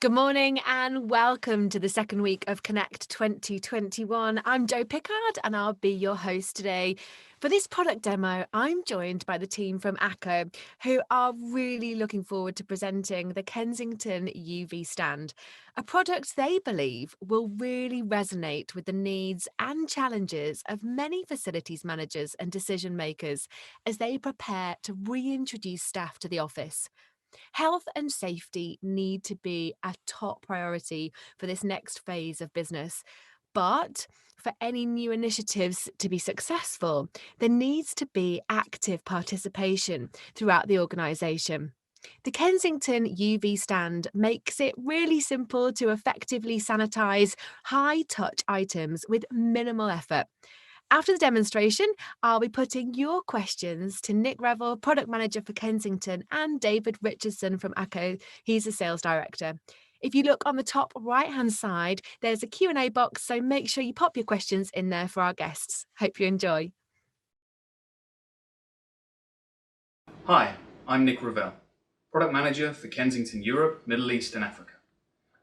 Good morning and welcome to the second week of Connect 2021. I'm Jo Pickard and I'll be your host today. For this product demo, I'm joined by the team from ACCO, who are really looking forward to presenting the Kensington UVStand, a product they believe will really resonate with the needs and challenges of many facilities managers and decision makers as they prepare to reintroduce staff to the office. Health and safety need to be a top priority for this next phase of business. But for any new initiatives to be successful, there needs to be active participation throughout the organisation. The Kensington UVStand makes it really simple to effectively sanitise high touch items with minimal effort. After the demonstration, I'll be putting your questions to Nick Revel, Product Manager for Kensington, and David Richardson from ACCO. He's the Sales Director. If you look on the top right-hand side, there's a Q&A box, so make sure you pop your questions in there for our guests. Hope you enjoy. Hi, I'm Nick Revel, Product Manager for Kensington Europe, Middle East and Africa.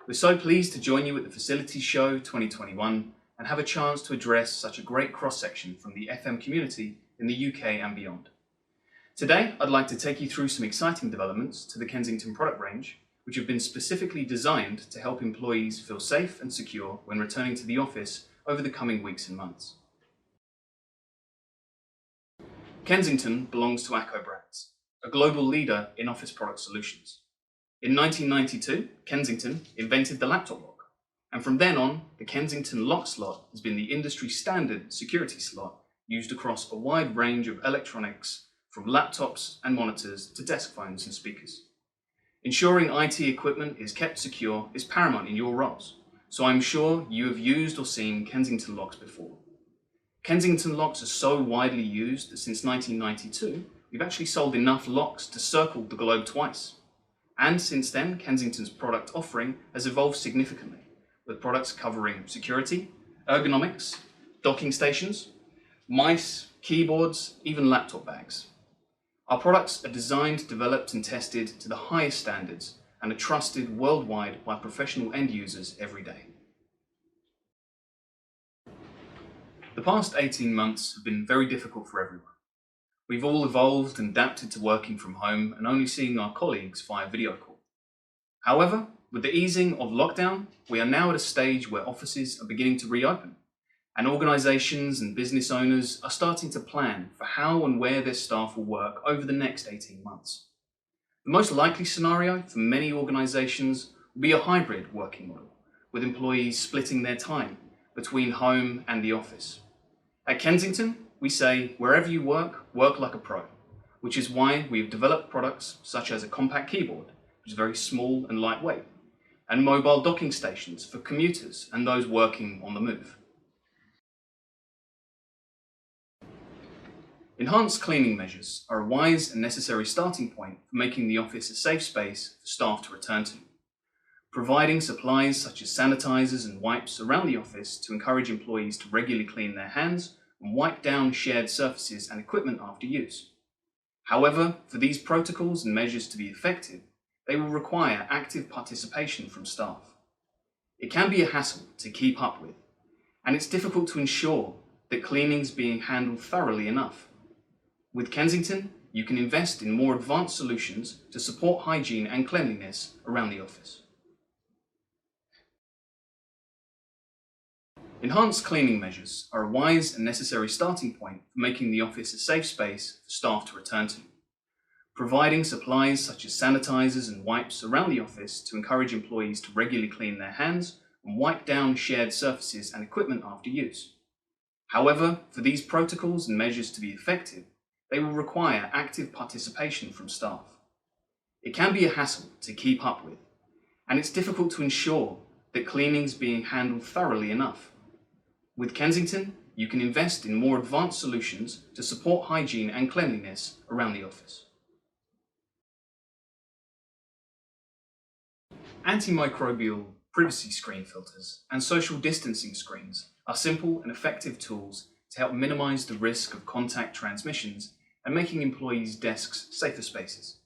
We're so pleased to join you at the Facilities Show 2021 and have a chance to address such a great cross-section from the FM community in the UK and beyond. Today, I'd like to take you through some exciting developments to the Kensington product range, which have been specifically designed to help employees feel safe and secure when returning to the office over the coming weeks and months. Kensington belongs to ACCO Brands, a global leader in office product solutions. In 1992, Kensington invented the laptop lock, and from then on, the Kensington lock slot has been the industry standard security slot used across a wide range of electronics, from laptops and monitors to desk phones and speakers. Ensuring IT equipment is kept secure is paramount in your roles, so I'm sure you have used or seen Kensington locks before. Kensington locks are so widely used that since 1992, we've actually sold enough locks to circle the globe twice. And since then, Kensington's product offering has evolved significantly, with products covering security, ergonomics, docking stations, mice, keyboards, even laptop bags. Our products are designed, developed and tested to the highest standards and are trusted worldwide by professional end users every day. The past 18 months have been very difficult for everyone. We've all evolved and adapted to working from home and only seeing our colleagues via video call. However, with the easing of lockdown, we are now at a stage where offices are beginning to reopen, and organisations and business owners are starting to plan for how and where their staff will work over the next 18 months. The most likely scenario for many organisations will be a hybrid working model, with employees splitting their time between home and the office. At Kensington, we say, wherever you work, work like a pro, which is why we have developed products such as a compact keyboard, which is very small and lightweight, and mobile docking stations for commuters and those working on the move. Enhanced cleaning measures are a wise and necessary starting point for making the office a safe space for staff to return to. Providing supplies such as sanitizers and wipes around the office to encourage employees to regularly clean their hands and wipe down shared surfaces and equipment after use. However, for these protocols and measures to be effective, they will require active participation from staff. It can be a hassle to keep up with, and it's difficult to ensure that cleaning is being handled thoroughly enough. With Kensington, you can invest in more advanced solutions to support hygiene and cleanliness around the office. Enhanced cleaning measures are a wise and necessary starting point for making the office a safe space for staff to return to. Providing supplies such as sanitizers and wipes around the office to encourage employees to regularly clean their hands and wipe down shared surfaces and equipment after use. However, for these protocols and measures to be effective, they will require active participation from staff. It can be a hassle to keep up with, and it's difficult to ensure that cleaning is being handled thoroughly enough. With Kensington, you can invest in more advanced solutions to support hygiene and cleanliness around the office. Antimicrobial privacy screen filters and social distancing screens are simple and effective tools to help minimize the risk of contact transmissions and making employees' desks safer spaces.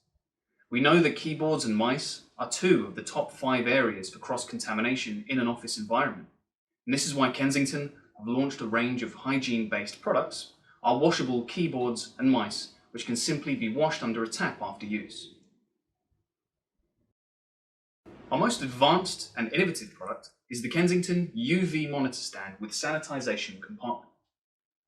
We know that keyboards and mice are 2 of the top 5 areas for cross-contamination in an office environment. And this is why Kensington have launched a range of hygiene-based products, our washable keyboards and mice, which can simply be washed under a tap after use. Our most advanced and innovative product is the Kensington UV monitor stand with sanitisation compartment,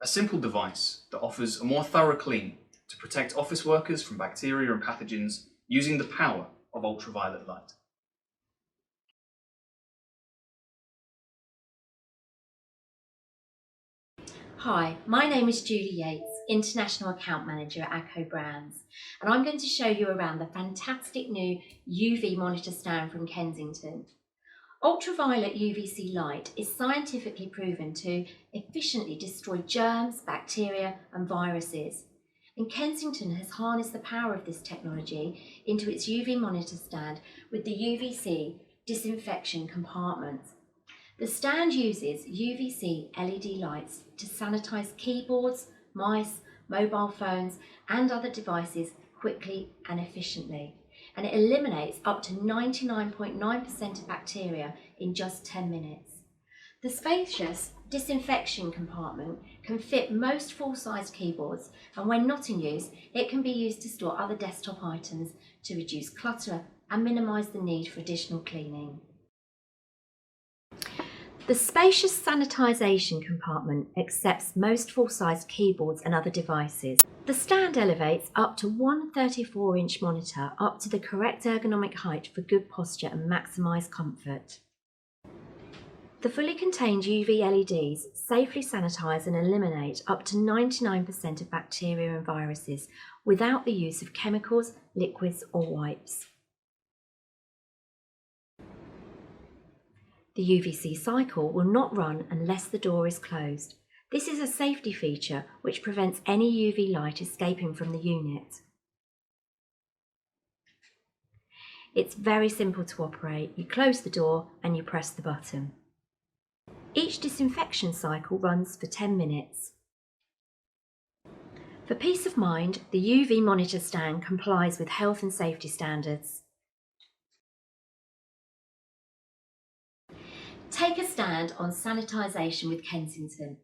a simple device that offers a more thorough clean to protect office workers from bacteria and pathogens using the power of ultraviolet light. Hi, my name is Julie Yates, International Account Manager at ACCO Brands, and I'm going to show you around the fantastic new UV monitor stand from Kensington. Ultraviolet UVC light is scientifically proven to efficiently destroy germs, bacteria and viruses. And Kensington has harnessed the power of this technology into its UV monitor stand with the UVC disinfection compartment. The stand uses UVC LED lights to sanitise keyboards, mice, mobile phones and other devices quickly and efficiently. And it eliminates up to 99.9% of bacteria in just 10 minutes. The spacious disinfection compartment can fit most full-sized keyboards, and when not in use, it can be used to store other desktop items to reduce clutter and minimise the need for additional cleaning. The spacious sanitisation compartment accepts most full-sized keyboards and other devices. The stand elevates up to one 34-inch monitor up to the correct ergonomic height for good posture and maximise comfort. The fully contained UV LEDs safely sanitise and eliminate up to 99% of bacteria and viruses without the use of chemicals, liquids or wipes. The UVC cycle will not run unless the door is closed. This is a safety feature which prevents any UV light escaping from the unit. It's very simple to operate. You close the door and you press the button. Each disinfection cycle runs for 10 minutes. For peace of mind, the UV monitor stand complies with health and safety standards. Take a stand on sanitisation with Kensington.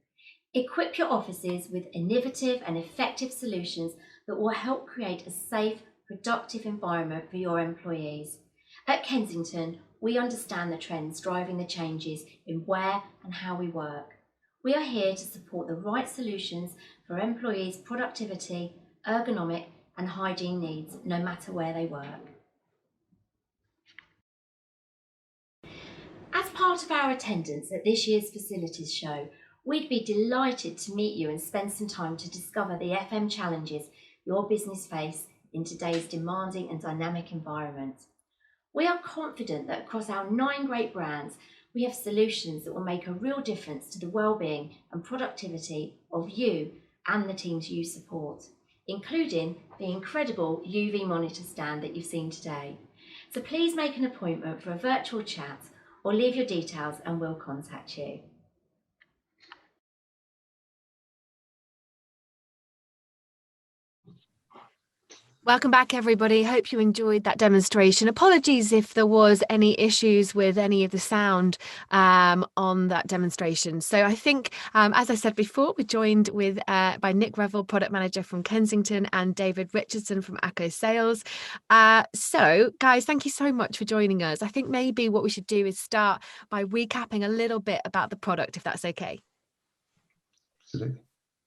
Equip your offices with innovative and effective solutions that will help create a safe, productive environment for your employees. At Kensington, we understand the trends driving the changes in where and how we work. We are here to support the right solutions for employees' productivity, ergonomic and hygiene needs, no matter where they work. As part of our attendance at this year's facilities show, we'd be delighted to meet you and spend some time to discover the FM challenges your business face in today's demanding and dynamic environment. We are confident that across our 9 great brands, we have solutions that will make a real difference to the well-being and productivity of you and the teams you support, including the incredible UV monitor stand that you've seen today. So please make an appointment for a virtual chat or leave your details and we'll contact you. Welcome back, everybody. Hope you enjoyed that demonstration. Apologies if there was any issues with any of the sound on that demonstration. So I think, as I said before, we're joined with by Nick Revel, Product Manager from Kensington, and David Richardson from ACCO Sales. So, guys, thank you so much for joining us. I think maybe what we should do is start by recapping a little bit about the product, if that's okay.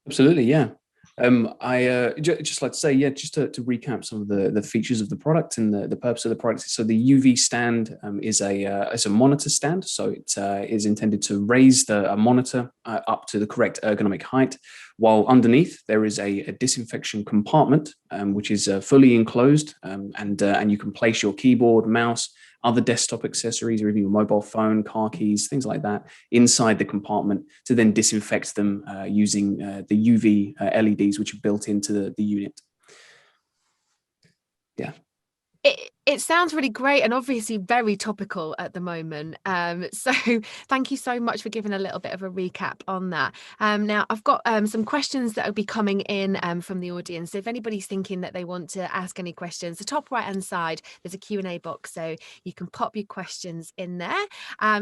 Absolutely, yeah. I just like to say, yeah, just to recap some of the features of the product and the purpose of the product. So the UV stand is a monitor stand. So it is intended to raise the monitor up to the correct ergonomic height, while underneath there is a disinfection compartment, which is fully enclosed, and you can place your keyboard, mouse, other desktop accessories, or even your mobile phone, car keys, things like that, inside the compartment to then disinfect them using the UV LEDs, which are built into the unit. Yeah. It sounds really great and obviously very topical at the moment. So thank you so much for giving a little bit of a recap on that. Now, I've got some questions that will be coming in from the audience. So if anybody's thinking that they want to ask any questions, the top right-hand side, there's a Q&A box, so you can pop your questions in there.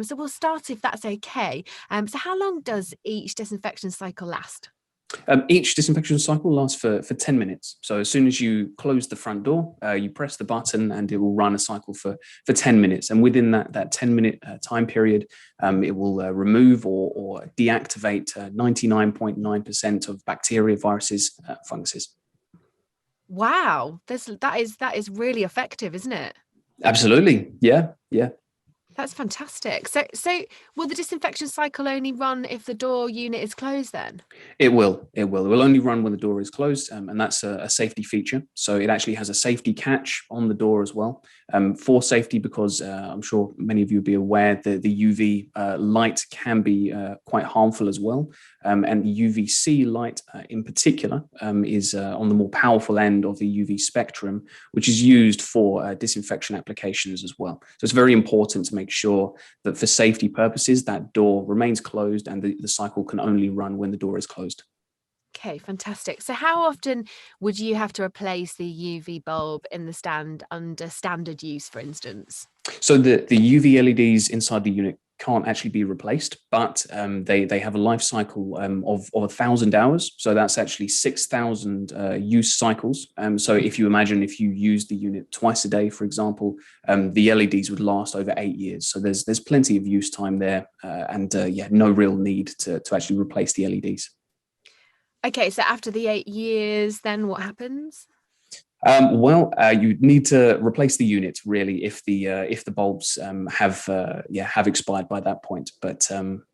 So we'll start if that's okay. So how long does each disinfection cycle last? Each disinfection cycle lasts for 10 minutes. So as soon as you close the front door, you press the button and it will run a cycle for 10 minutes. And within that 10-minute time period, it will remove or deactivate 99.9% of bacteria, viruses, funguses. Wow, that is really effective, isn't it? Absolutely. Yeah. That's fantastic. So will the disinfection cycle only run if the door unit is closed then? It will. It will only run when the door is closed, and that's a safety feature. So it actually has a safety catch on the door as well, for safety, because I'm sure many of you will be aware that the UV light can be quite harmful as well. And the UVC light in particular is on the more powerful end of the UV spectrum, which is used for disinfection applications as well. So it's very important to make sure that for safety purposes, that door remains closed and the cycle can only run when the door is closed. Okay, fantastic. So how often would you have to replace the UV bulb in the stand under standard use, for instance? So the UV LEDs inside the unit can't actually be replaced, but they have a life cycle of 1,000 hours. So that's actually 6,000 use cycles. So if you imagine if you use the unit twice a day, for example, the LEDs would last over 8 years. So there's plenty of use time there, and no real need to actually replace the LEDs. Okay, so after the 8 years, then what happens? You need to replace the unit really if the bulbs have expired by that point. But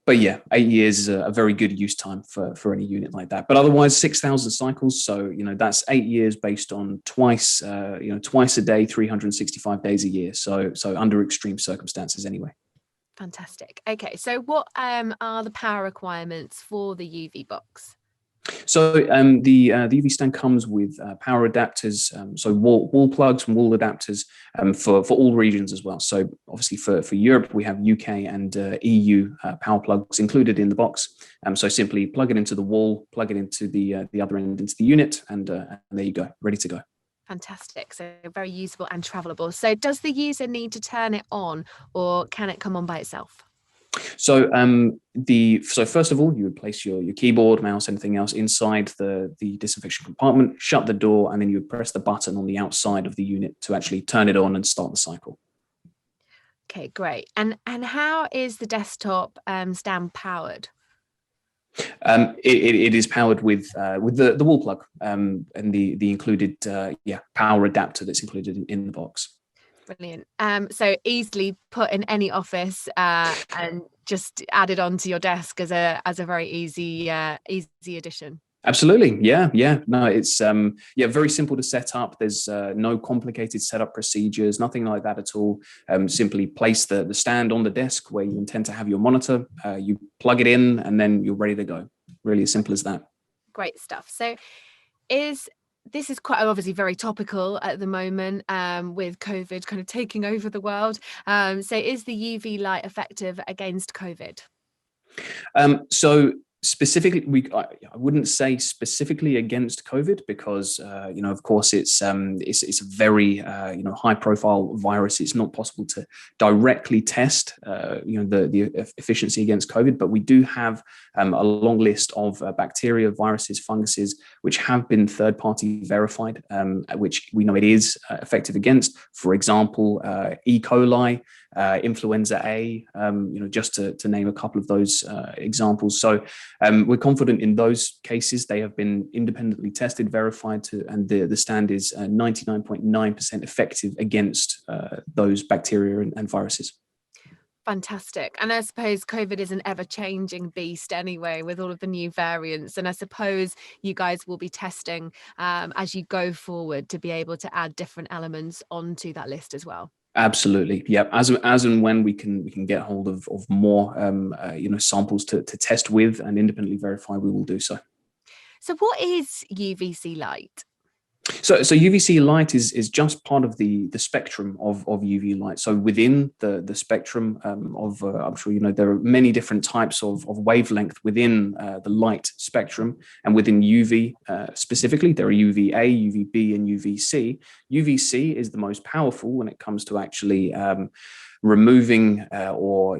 8 years is a very good use time for any unit like that. But otherwise, 6,000 cycles. So that's 8 years based on twice a day, 365 days a year. So under extreme circumstances anyway. Fantastic. Okay, so what are the power requirements for the UV box? So the UVStand comes with power adapters, so wall plugs and wall adapters for all regions as well. So obviously for Europe, we have UK and EU power plugs included in the box. So simply plug it into the wall, plug it into the other end into the unit, and there you go, ready to go. Fantastic. So very usable and travelable. So does the user need to turn it on, or can it come on by itself? So first of all, you would place your keyboard, mouse, anything else inside the disinfection compartment, shut the door, and then you would press the button on the outside of the unit to actually turn it on and start the cycle. Okay, great. And how is the desktop stand powered? It is powered with the wall plug and the included power adapter that's included in the box. Brilliant. So easily put in any office and just added onto your desk as a very easy addition. Absolutely. Yeah. No, it's very simple to set up. There's no complicated setup procedures, nothing like that at all. Simply place the stand on the desk where you intend to have your monitor. You plug it in and then you're ready to go. Really as simple as that. Great stuff. So this is quite obviously very topical at the moment with COVID kind of taking over the world. So is the UV light effective against COVID? So specifically, I wouldn't say specifically against COVID because of course it's a very high-profile virus. It's not possible to directly test the efficiency against COVID, but we do have a long list of bacteria, viruses, funguses which have been third-party verified, which we know it is effective against. For example, E. coli, influenza A, just to name a couple of those examples. So we're confident in those cases. They have been independently tested, verified, and the stand is 99.9% effective against those bacteria and viruses. Fantastic. And I suppose COVID is an ever-changing beast anyway, with all of the new variants. And I suppose you guys will be testing as you go forward to be able to add different elements onto that list as well. Absolutely. Yeah. As and when we can get hold of more samples to test with and independently verify, we will do so. So what is UVC light? So UVC light is just part of the spectrum of UV light. So within the spectrum of, I'm sure you know, there are many different types of wavelength within the light spectrum, and within UV specifically, there are UVA, UVB, and UVC. UVC is the most powerful when it comes to actually removing or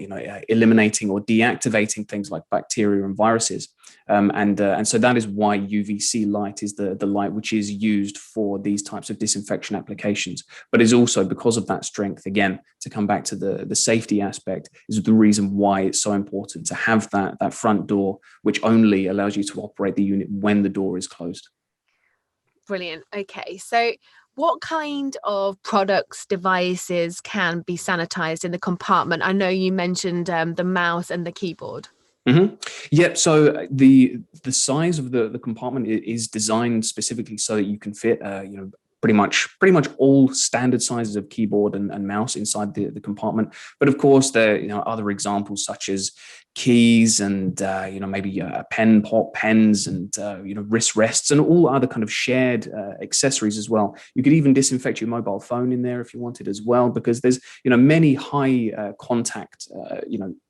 eliminating or deactivating things like bacteria and viruses. And so that is why UVC light is the light which is used for these types of disinfection applications, but is also, because of that strength, again, to come back to the safety aspect, is the reason why it's so important to have that front door, which only allows you to operate the unit when the door is closed. Brilliant. Okay, so what kind of products, devices can be sanitized in the compartment? I know you mentioned the mouse and the keyboard. Mm-hmm. Yep. So the size of the compartment is designed specifically so that you can fit, pretty much all standard sizes of keyboard and mouse inside the compartment. But of course, there are other examples such as keys and maybe pen pop pens and wrist rests and all other kind of shared accessories as well. You could even disinfect your mobile phone in there if you wanted as well, because there's many high contact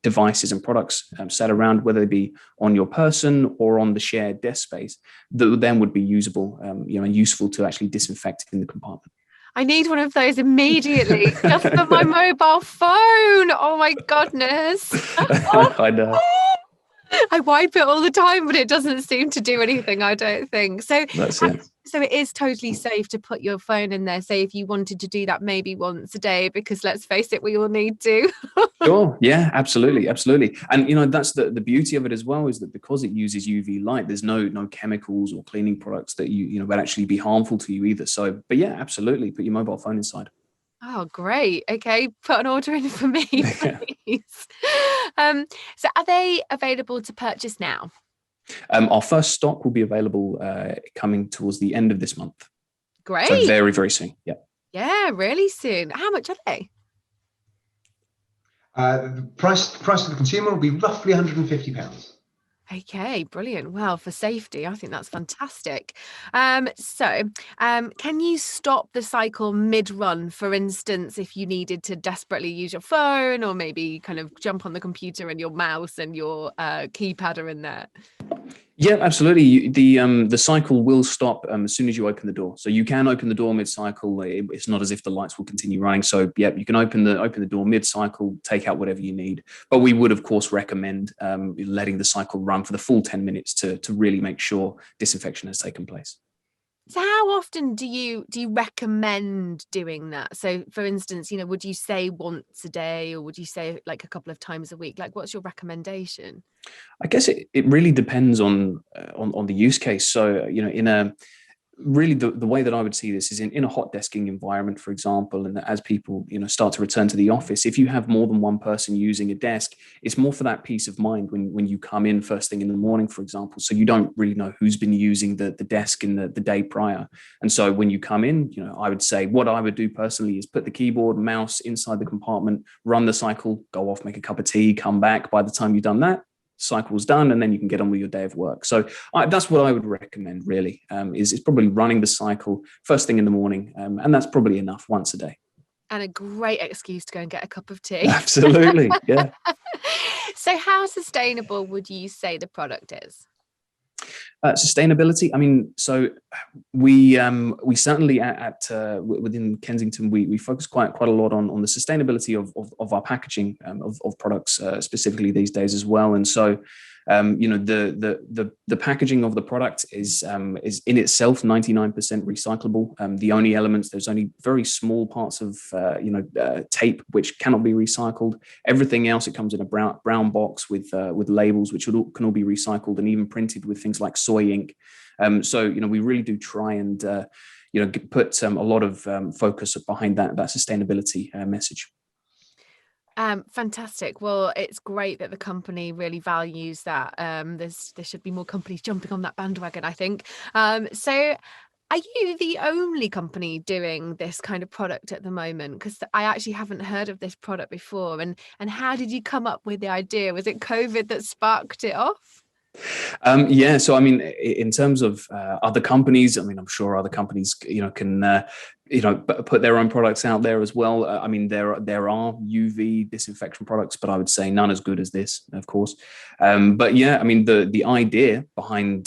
devices and products set around, whether they be on your person or on the shared desk space, that then would be usable and useful to actually disinfect in the compartment. I need one of those immediately, just for my mobile phone. Oh my goodness. I know. I wipe it all the time, but it doesn't seem to do anything, I don't think. So That's it. So it is totally safe to put your phone in there, say if you wanted to do that maybe once a day, because let's face it, we all need to. Sure. Yeah, absolutely. Absolutely. And, that's the beauty of it as well, is that because it uses UV light, there's no chemicals or cleaning products that would actually be harmful to you either. So, but yeah, absolutely. Put your mobile phone inside. Oh, great. Okay. Put an order in for me, please. So are they available to purchase now? Our first stock will be available coming towards the end of this month. Great. So very, very soon. Yeah. Yeah, really soon. How much are they? The price to the consumer will be roughly £150. Okay, brilliant. Well, for safety, I think that's fantastic. Can you stop the cycle mid-run, for instance, if you needed to desperately use your phone, or maybe kind of jump on the computer and your mouse and your keypad are in there? Yeah, absolutely. The cycle will stop as soon as you open the door. So you can open the door mid-cycle. It's not as if the lights will continue running. So yeah, you can open the door mid-cycle, take out whatever you need. But we would, of course, recommend letting the cycle run for the full 10 minutes to really make sure disinfection has taken place. So how often do you recommend doing that? So for instance, would you say once a day, or would you say like a couple of times a week? Like, what's your recommendation? I guess it really depends on the use case. So, in a really the way that I would see this is in a hot desking environment, for example, and as people start to return to the office, if you have more than one person using a desk, it's more for that peace of mind when you come in first thing in the morning, for example. So you don't really know who's been using the desk in the day prior. And so when you come in, I would say what I would do personally is put the keyboard, mouse inside the compartment, run the cycle, go off, make a cup of tea, come back. By the time you've done that, cycle's done, and then you can get on with your day of work. So that's what I would recommend, really, is probably running the cycle first thing in the morning, and that's probably enough once a day. And a great excuse to go and get a cup of tea. Absolutely, yeah. So how sustainable would you say the product is? Sustainability. I mean, so we certainly within Kensington we focus quite a lot on the sustainability of our packaging of products specifically these days as well. And so the packaging of the product is in itself 99% recyclable. The only elements, there's only very small parts of tape which cannot be recycled. Everything else, it comes in a brown box with labels which can all be recycled and even printed with things like soy ink. So we really do try and put a lot of focus behind that sustainability message. Fantastic. Well, it's great that the company really values that. There should be more companies jumping on that bandwagon, I think. So are you the only company doing this kind of product at the moment? Because I actually haven't heard of this product before. And how did you come up with the idea? Was it COVID that sparked it off? Yeah, so I mean, in terms of other companies, I mean, I'm sure other companies, can put their own products out there as well. I mean, there are UV disinfection products, but I would say none as good as this, of course. But yeah, I mean, the idea behind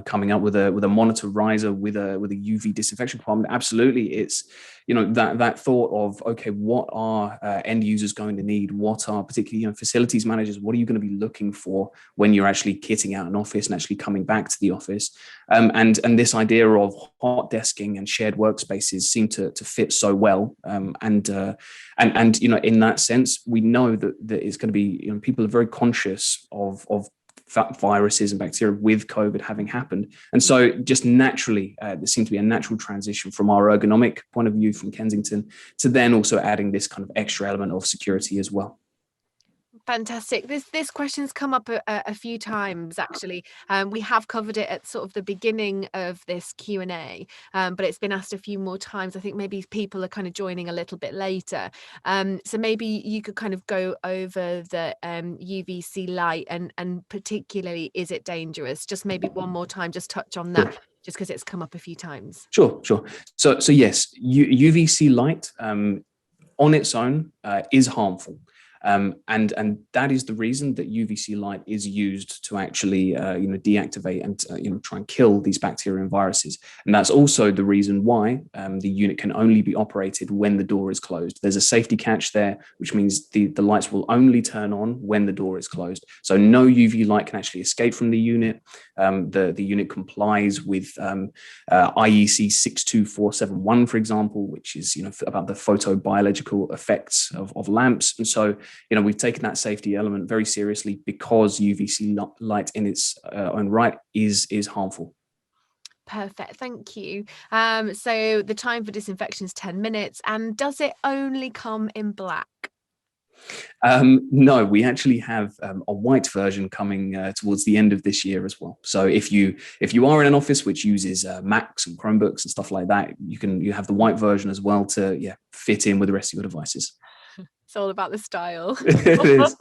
coming up with a monitor riser with a UV disinfection compartment, absolutely, it's that thought of, okay, what are end users going to need? What are particularly facilities managers? What are you going to be looking for when you're actually kitting out an office and actually coming back to the office? And this idea of hot desking and shared workspaces seem to fit so well. And in that sense, we know that it's going to be, people are very conscious of viruses and bacteria with COVID having happened. And so just naturally, there seemed to be a natural transition from our ergonomic point of view from Kensington to then also adding this kind of extra element of security as well. Fantastic. This question's come up a few times, actually. We have covered it at sort of the beginning of this Q&A, but it's been asked a few more times. I think maybe people are kind of joining a little bit later. So maybe you could kind of go over the UVC light and particularly, is it dangerous? Just maybe one more time, just touch on that, just because it's come up a few times. Sure. So yes, UVC light on its own is harmful. And that is the reason that UVC light is used to actually deactivate and try and kill these bacteria and viruses. And that's also the reason why the unit can only be operated when the door is closed. There's a safety catch there, which means the lights will only turn on when the door is closed. So no UV light can actually escape from the unit. The unit complies with IEC 62471, for example, which is about the photobiological effects of lamps. And so we've taken that safety element very seriously because UVC light in its own right is harmful. Perfect, thank you. So the time for disinfection is 10 minutes, and does it only come in black? No, we actually have a white version coming towards the end of this year as well. So if you are in an office which uses Macs and Chromebooks and stuff like that, you have the white version as well to fit in with the rest of your devices. It's all about the style. It is.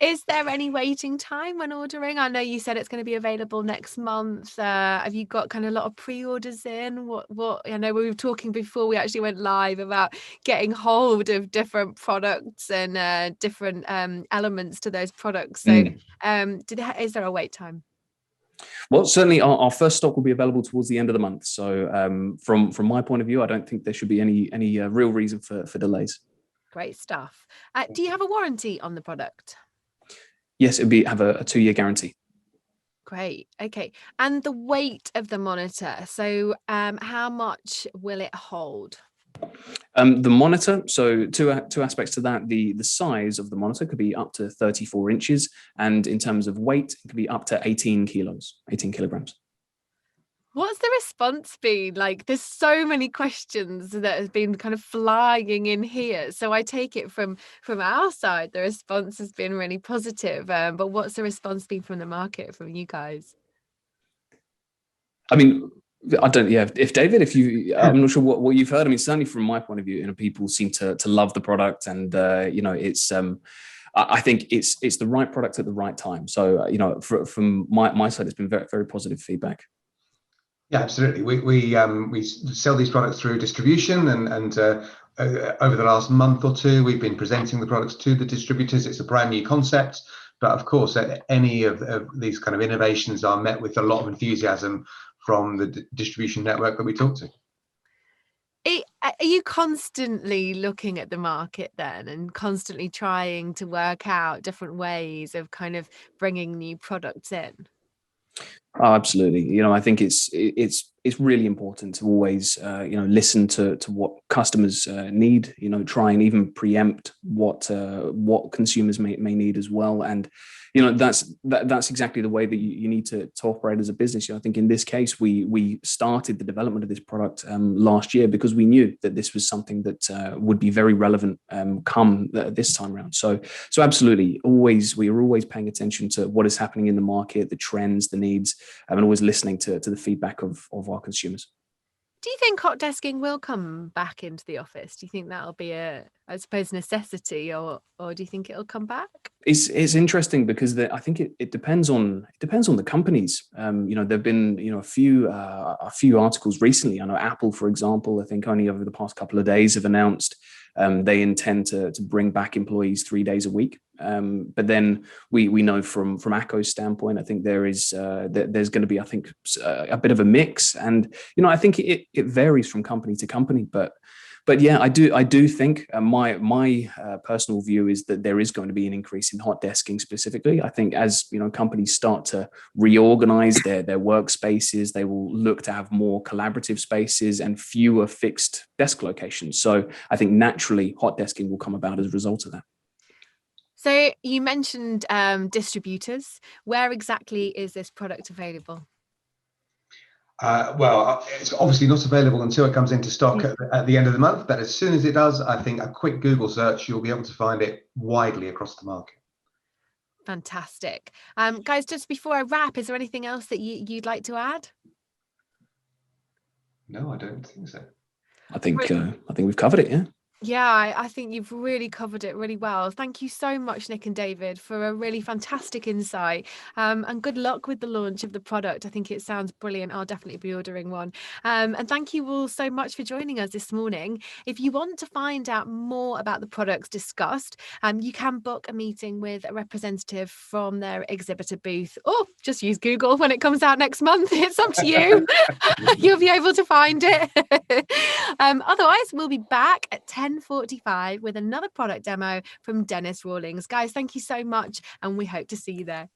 Is there any waiting time when ordering? I know you said it's going to be available next month. Have you got kind of a lot of pre-orders in? What I know we were talking before we actually went live about getting hold of different products and different elements to those products. So is there a wait time? Well, certainly our first stock will be available towards the end of the month. So from my point of view, I don't think there should be any real reason for delays. Great stuff. Do you have a warranty on the product? Yes, it'd have a 2-year guarantee. Great. Okay. And the weight of the monitor. So how much will it hold? The monitor, so two aspects to that. The size of the monitor could be up to 34 inches. And in terms of weight, it could be up to 18 kilograms. What's the response been like? There's so many questions that have been kind of flying in here. So I take it from our side, the response has been really positive. But what's the response been from the market, from you guys? I mean, I don't. Yeah, if David, I'm not sure what you've heard. I mean, certainly from my point of view, people seem to love the product, and it's. I think it's the right product at the right time. So from my side, it's been very, very positive feedback. Yeah, absolutely. We sell these products through distribution, and over the last month or two, we've been presenting the products to the distributors. It's a brand new concept, but of course, any of these kind of innovations are met with a lot of enthusiasm from the distribution network that we talk to. Are you constantly looking at the market then, and constantly trying to work out different ways of kind of bringing new products in? Oh, absolutely. I think it's really important to always listen to what customers need. Try and even preempt what consumers may need as well. And that's exactly the way that you need to operate as a business. I think in this case, we started the development of this product last year because we knew that this was something that would be very relevant come this time around. So absolutely, we are always paying attention to what is happening in the market, the trends, the needs, and always listening to the feedback of our consumers. Do you think hot desking will come back into the office? Do you think that'll be a, I suppose, necessity, or do you think it'll come back? It's interesting because I think it depends on the companies. There've been a few articles recently. I know Apple, for example, I think only over the past couple of days have announced they intend to bring back employees 3 days a week. But then we know from ACCO's standpoint, I think there's going to be, I think, a bit of a mix, and I think it varies from company to company, but yeah, I do think my personal view is that there is going to be an increase in hot desking specifically. I think as companies start to reorganize their workspaces, they will look to have more collaborative spaces and fewer fixed desk locations. So I think naturally hot desking will come about as a result of that. So you mentioned distributors. Where exactly is this product available? Well, it's obviously not available until it comes into stock at the end of the month, but as soon as it does, I think a quick Google search, you'll be able to find it widely across the market. Fantastic. Guys, just before I wrap, is there anything else that you'd like to add? No, I don't think so. I think we've covered it, yeah. Yeah, I think you've really covered it really well. Thank you so much, Nick and David, for a really fantastic insight. And good luck with the launch of the product. I think it sounds brilliant. I'll definitely be ordering one. And thank you all so much for joining us this morning. If you want to find out more about the products discussed, you can book a meeting with a representative from their exhibitor booth, or just use Google when it comes out next month. It's up to you. You'll be able to find it. Otherwise, we'll be back at 10:45 with another product demo from Dennis Rawlings. Guys, thank you so much, and we hope to see you there.